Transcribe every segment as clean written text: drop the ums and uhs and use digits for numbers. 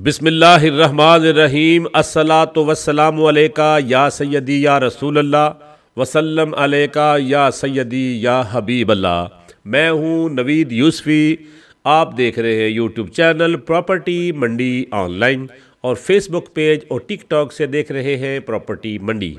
बिस्मिल्लाहिर्रहमानिर्रहीम। अस्सलातु वस्सलामु अलैका या सय्यदी या रसूल अल्लाह वसल्लम अलैका या सय्यदी या हबीब अल्लाह। मैं हूँ नवीद यूसुफी। आप देख रहे हैं YouTube channel property Mandi online और फेसबुक पेज और टिकटॉक से देख रहे हैं प्रॉपर्टी मंडी।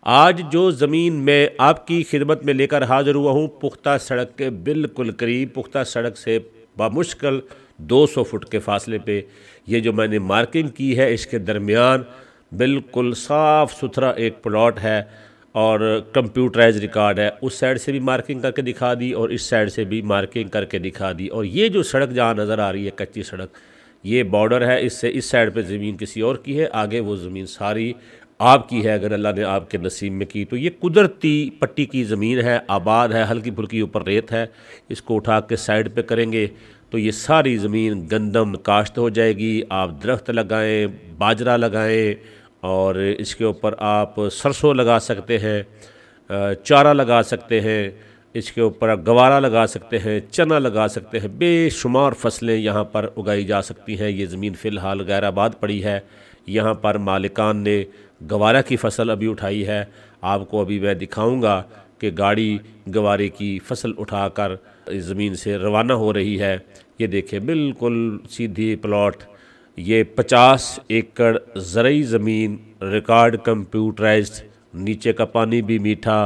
आज जो ज़मीन मैं आपकी खिदमत में लेकर हाज़िर हुआ हूँ, पुख्ता सड़क के बिल्कुल करीब, पुख्ता सड़क से बामुश्किल 200 फुट के फासले पे ये जो मैंने मार्किंग की है, इसके दरमियान बिल्कुल साफ़ सुथरा एक प्लॉट है और कंप्यूटराइज रिकॉर्ड है। उस साइड से भी मार्किंग करके दिखा दी और इस साइड से भी मार्किंग करके दिखा दी। और ये जो सड़क जहाँ नज़र आ रही है, कच्ची सड़क, ये बॉर्डर है, इससे इस साइड पे ज़मीन किसी और की है, आगे वो ज़मीन सारी आपकी है अगर अल्लाह ने आपके नसीब में की तो। ये कुदरती पट्टी की ज़मीन है, आबाद है, हल्की फुल्की ऊपर रेत है। इसको उठा के साइड पे करेंगे तो ये सारी ज़मीन गंदम काश्त हो जाएगी। आप दरख्त लगाएं, बाजरा लगाएं और इसके ऊपर आप सरसों लगा सकते हैं, चारा लगा सकते हैं, इसके ऊपर आप गवारा लगा सकते हैं, चना लगा सकते हैं। बेशुमार फसलें यहाँ पर उगाई जा सकती हैं। ये ज़मीन फ़िलहाल गैराबाद पड़ी है। यहाँ पर मालिकान ने गवारा की फ़सल अभी उठाई है। आपको अभी मैं दिखाऊंगा कि गाड़ी गवारे की फ़सल उठाकर इस ज़मीन से रवाना हो रही है। ये देखिए बिल्कुल सीधी प्लॉट, ये 50 एकड़ ज़रई ज़मीन, रिकॉर्ड कंप्यूटराइज्ड, नीचे का पानी भी मीठा,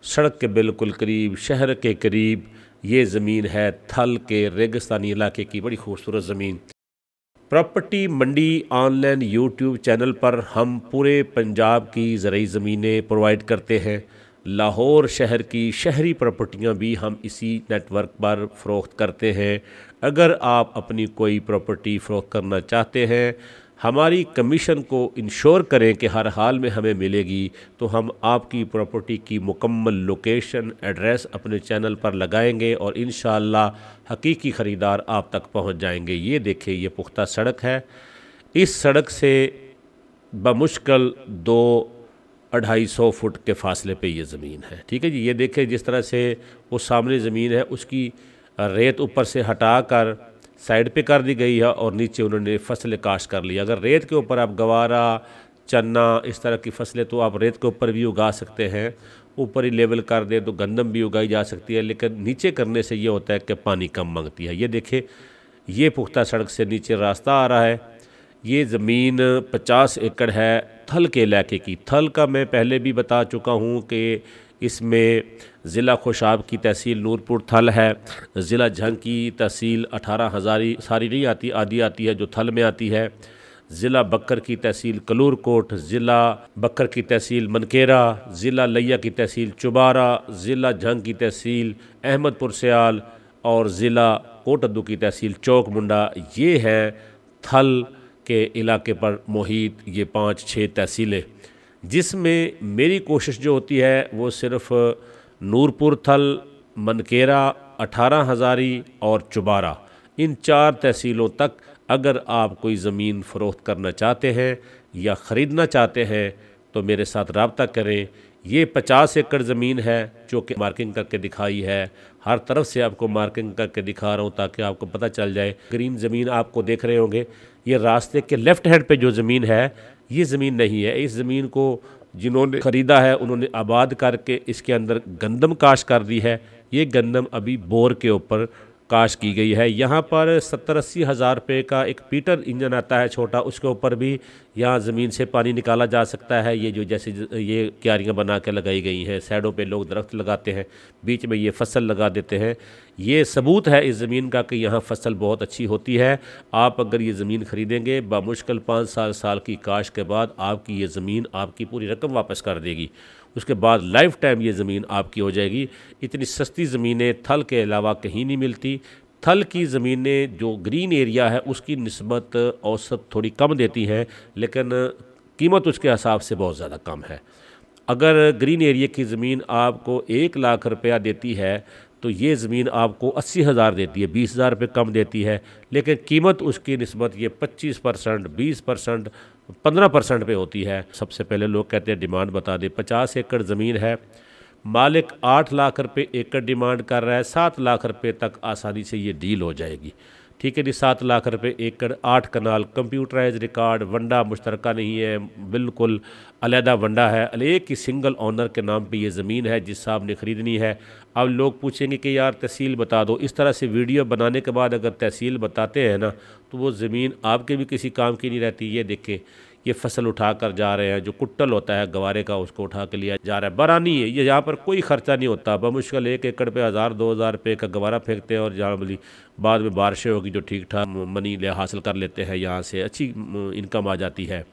सड़क के बिल्कुल करीब, शहर के करीब ये ज़मीन है। थल के रेगिस्तानी इलाके की बड़ी खूबसूरत ज़मीन। Property Mandi online YouTube channel पर हम पूरे पंजाब की ज़रई ज़मीनें प्रोवाइड करते हैं। लाहौर शहर की शहरी प्रॉपर्टियां भी हम इसी नेटवर्क पर फ़रोख्त करते हैं। अगर आप अपनी कोई प्रॉपर्टी फ़रोख्त करना चाहते हैं, हमारी कमीशन को इंश्योर करें कि हर हाल में हमें मिलेगी, तो हम आपकी प्रॉपर्टी की मुकम्मल लोकेशन, एड्रेस अपने चैनल पर लगाएंगे और इंशाअल्लाह हकीकी ख़रीदार आप तक पहुंच जाएंगे। ये देखिए, ये पुख्ता सड़क है। इस सड़क से बमुश्किल 200-250 फुट के फासले पे ये ज़मीन है। ठीक है जी। ये देखिए जिस तरह से वो सामने ज़मीन है, उसकी रेत ऊपर से हटा कर साइड पे कर दी गई है और नीचे उन्होंने फसलें काश्त कर ली। अगर रेत के ऊपर आप गवारा, चना, इस तरह की फसलें तो आप रेत के ऊपर भी उगा सकते हैं। ऊपर ही लेवल कर दे तो गंदम भी उगाई जा सकती है, लेकिन नीचे करने से ये होता है कि पानी कम मांगती है। ये देखिए, ये पुख्ता सड़क से नीचे रास्ता आ रहा है। ये ज़मीन 50 एकड़ है, थल के इलाके की। थल का मैं पहले भी बता चुका हूँ कि इसमें ज़िला खुशाब की तहसील नूरपुर थल है, ज़िला झंग की तहसील 18 हज़ारी सारी नहीं आती, आधी आती है जो थल में आती है। ज़िला बक्कर की तहसील कलूरकोट, ज़िला बक्कर की तहसील मनकेरा, ज़िला लिया की तहसील चुबारा, ज़िला झंग की तहसील अहमदपुर सयाल और ज़िला कोटद्दू की तहसील चौक मुंडा। ये है थल के इलाके पर मोहित ये 5-6 तहसीलें, जिसमें मेरी कोशिश जो होती है वो सिर्फ़ नूरपुर थल, मनकेरा, 18 हज़ारी और चुबारा, इन 4 तहसीलों तक अगर आप कोई ज़मीन फ़रोख्त करना चाहते हैं या ख़रीदना चाहते हैं तो मेरे साथ रब्ता करें। ये 50 एकड़ ज़मीन है जो कि मार्किंग करके दिखाई है। हर तरफ से आपको मार्किंग करके दिखा रहा हूँ ताकि आपको पता चल जाए। ग्रीन ज़मीन आपको देख रहे होंगे, ये रास्ते के लेफ़्ट हैंड पे जो ज़मीन है, ये ज़मीन नहीं है। इस ज़मीन को जिन्होंने ख़रीदा है उन्होंने आबाद करके इसके अंदर गंदम काश्त कर दी है। ये गंदम अभी बोर के ऊपर काश्त की गई है। यहाँ पर 70-80 हज़ार रुपये का एक पीटर इंजन आता है छोटा, उसके ऊपर भी यहाँ ज़मीन से पानी निकाला जा सकता है। ये जो जैसे ये क्यारियाँ बना के लगाई गई हैं, साइडों पे लोग दरख्त लगाते हैं, बीच में ये फसल लगा देते हैं। ये सबूत है इस ज़मीन का कि यहाँ फसल बहुत अच्छी होती है। आप अगर ये ज़मीन ख़रीदेंगे, बामुश्किल 5 साल की काश्त के बाद आपकी ये ज़मीन आपकी पूरी रकम वापस कर देगी। उसके बाद लाइफ टाइम ये ज़मीन आपकी हो जाएगी। इतनी सस्ती ज़मीनें थल के अलावा कहीं नहीं मिलती। थल की ज़मीनें जो ग्रीन एरिया है उसकी निस्बत औसत थोड़ी कम देती हैं, लेकिन कीमत उसके हिसाब से बहुत ज़्यादा कम है। अगर ग्रीन एरिया की ज़मीन आपको 1 लाख रुपया देती है तो ये ज़मीन आपको 80,000 देती है, 20,000 रुपये कम देती है, लेकिन कीमत उसकी निस्बत ये 25%, 20%, 15% पे होती है। सबसे पहले लोग कहते हैं डिमांड बता दें। 50 एकड़ ज़मीन है, मालिक 8 लाख रुपये एकड़ डिमांड कर रहा है, 7 लाख रुपये तक आसानी से ये डील हो जाएगी। ठीक है जी। 7 लाख रुपए एकड़, 8 कनाल, कंप्यूटराइज रिकॉर्ड, वंडा मुश्तरका नहीं है, बिल्कुल अलहदा वंडा है। एक ही सिंगल ओनर के नाम पे ये ज़मीन है जिस साहब ने ख़रीदनी है। अब लोग पूछेंगे कि यार तहसील बता दो। इस तरह से वीडियो बनाने के बाद अगर तहसील बताते हैं ना तो वो ज़मीन आपके भी किसी काम की नहीं रहती। ये देखें, ये फसल उठा कर जा रहे हैं, जो कुट्टल होता है गवारे का उसको उठा के लिया जा रहा है। बरानी है ये, यहाँ पर कोई ख़र्चा नहीं होता। बमुश्किल 1 एकड़ पे 1000-2000 रुपये का गवारा फेंकते हैं और जहाँ बोली बाद में बारिशें होगी जो ठीक ठाक मनी हासिल कर लेते हैं, यहाँ से अच्छी इनकम आ जाती है।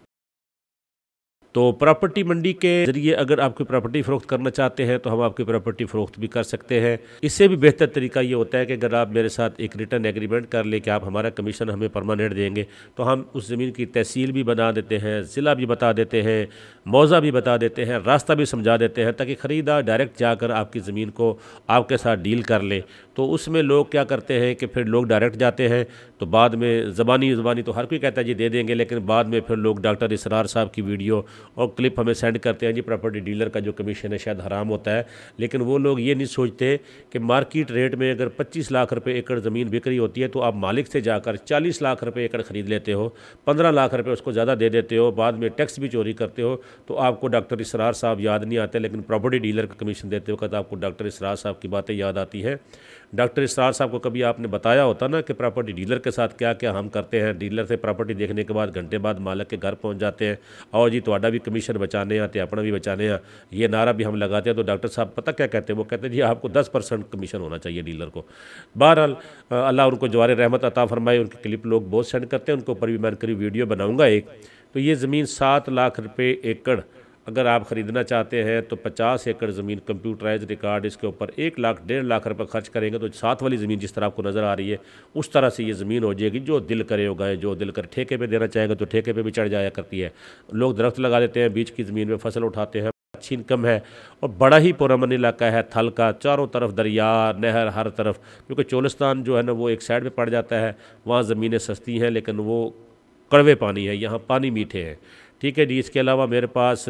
तो प्रॉपर्टी मंडी के ज़रिए अगर आप कोई प्रॉपर्टी फ़रोख्त करना चाहते हैं तो हम आपकी प्रॉपर्टी फ़रोख्त भी कर सकते हैं। इससे भी बेहतर तरीका ये होता है कि अगर आप मेरे साथ एक रिटर्न एग्रीमेंट कर ले कि आप हमारा कमीशन हमें परमानेंट देंगे, तो हम उस ज़मीन की तहसील भी बना देते हैं, ज़िला भी बता देते हैं, मौज़ा भी बता देते हैं, रास्ता भी समझा देते हैं, ताकि ख़रीदार डायरेक्ट जाकर आपकी ज़मीन को आपके साथ डील कर ले। तो उसमें लोग क्या करते हैं कि फिर लोग डायरेक्ट जाते हैं तो बाद में ज़बानी तो हर कोई कहता है जी दे देंगे, लेकिन बाद में फिर लोग डॉक्टर इसरार साहब की वीडियो और क्लिप हमें सेंड करते हैं जी प्रॉपर्टी डीलर का जो कमीशन है शायद हराम होता है। लेकिन वो लोग ये नहीं सोचते कि मार्केट रेट में अगर 25 लाख रुपए एकड़ ज़मीन बिक रही होती है तो आप मालिक से जाकर 40 लाख रुपए एकड़ ख़रीद लेते हो, 15 लाख रुपए उसको ज़्यादा दे देते हो, बाद में टैक्स भी चोरी करते हो। तो आपको डॉक्टर इसरार साहब याद नहीं आते, लेकिन प्रॉपर्टी डीलर का कमीशन देते वक्त आपको डॉक्टर इसरार साहब की बातें याद आती है। डॉक्टर इसरार साहब को कभी आपने बताया होता ना कि प्रॉपर्टी डीलर के साथ क्या क्या हम करते हैं। डीलर से प्रॉपर्टी देखने के बाद घंटे बाद मालिक के घर पहुंच जाते हैं, और जी ਤੁਹਾਡਾ भी कमीशन बचाने आते अपना भी बचाने आ, ये नारा भी हम लगाते हैं। तो डॉक्टर साहब पता क्या कहते हैं, वो कहते हैं जी आपको 10% कमीशन होना चाहिए डीलर को। बहरहाल अल्लाह उनको जवार रहमत अता फरमाए। उनके क्लिप लोग बहुत सेंड करते हैं, उनके ऊपर भी मैं करीब वीडियो बनाऊँगा एक। तो ये ज़मीन 7 लाख रुपये एकड़ अगर आप ख़रीदना चाहते हैं तो 50 एकड़ ज़मीन कंप्यूटराइज रिकॉर्ड, इसके ऊपर 1 लाख 1.5 लाख रुपये खर्च करेंगे तो 7 वाली ज़मीन जिस तरह आपको नज़र आ रही है उस तरह से ये ज़मीन हो जाएगी। जो दिल करे उगाए, जो दिल करे। ठेके पे देना चाहेगा तो ठेके पे भी चढ़ जाया करती है। लोग दरख्त लगा देते हैं, बीच की ज़मीन में फसल उठाते हैं, अच्छी इनकम है और बड़ा ही पुरअमन इलाका है। थल का चारों तरफ दरिया नहर हर तरफ, क्योंकि चोलिस्तान जो है ना वो एक साइड पे पड़ जाता है, वहाँ ज़मीनें सस्ती हैं लेकिन वो कड़वे पानी है, यहाँ पानी मीठे हैं। ठीक है जी। इसके अलावा मेरे पास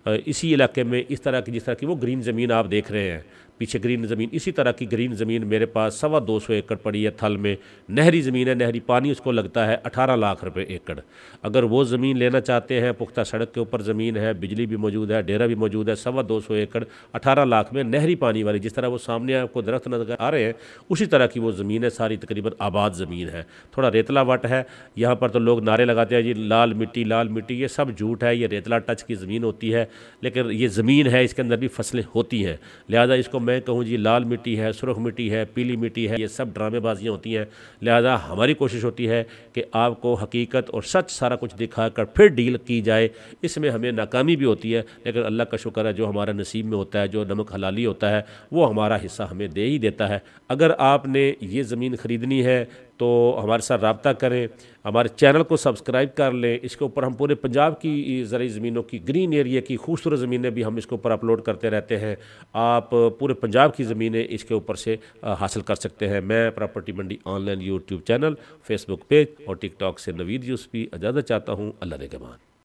इसी इलाके में इस तरह की जिस तरह की वो ग्रीन ज़मीन आप देख रहे हैं पीछे ग्रीन ज़मीन, इसी तरह की ग्रीन ज़मीन मेरे पास 225 एकड़ पड़ी है। थल में नहरी ज़मीन है, नहरी पानी उसको लगता है 18 लाख रुपए एकड़। अगर वो ज़मीन लेना चाहते हैं, पुख्ता सड़क के ऊपर ज़मीन है, बिजली भी मौजूद है, डेरा भी मौजूद है, 225 एकड़ 18 लाख में नहरी पानी वाली, जिस तरह वो सामने आपको दरख्त नजर आ रहे हैं उसी तरह की वो ज़मीन है। सारी तकरीबन आबाद ज़मीन है, थोड़ा रेतला वट है। यहाँ पर तो लोग नारे लगाते हैं जी लाल मिट्टी लाल मिट्टी, ये सब झूठ है। ये रेतला टच की ज़मीन होती है, लेकिन ये ज़मीन है, इसके अंदर भी फसलें होती हैं। लिहाजा इसको मैं कहूँ जी लाल मिट्टी है, सुरख मिट्टी है, पीली मिट्टी है, ये सब ड्रामेबाजियाँ होती हैं। लिहाजा हमारी कोशिश होती है कि आपको हकीकत और सच सारा कुछ दिखाकर फिर डील की जाए। इसमें हमें नाकामी भी होती है, लेकिन अल्लाह का शुक्र है जो हमारा नसीब में होता है, जो नमक हलाली होता है वो हमारा हिस्सा हमें दे ही देता है। अगर आपने ये ज़मीन ख़रीदनी है तो हमारे साथ रब्ता करें, हमारे चैनल को सब्सक्राइब कर लें। इसके ऊपर हम पूरे पंजाब की ज़रूरी ज़मीनों की, ग्रीन एरिया की खूबसूरत ज़मीनें भी हम इसके ऊपर अपलोड करते रहते हैं। आप पूरे पंजाब की ज़मीनें इसके ऊपर से हासिल कर सकते हैं। मैं property Mandi online YouTube channel, Facebook page और टिकटॉक से नवीद यूसुफी इजाज़त चाहता हूँ। अल्लाह ने के मान।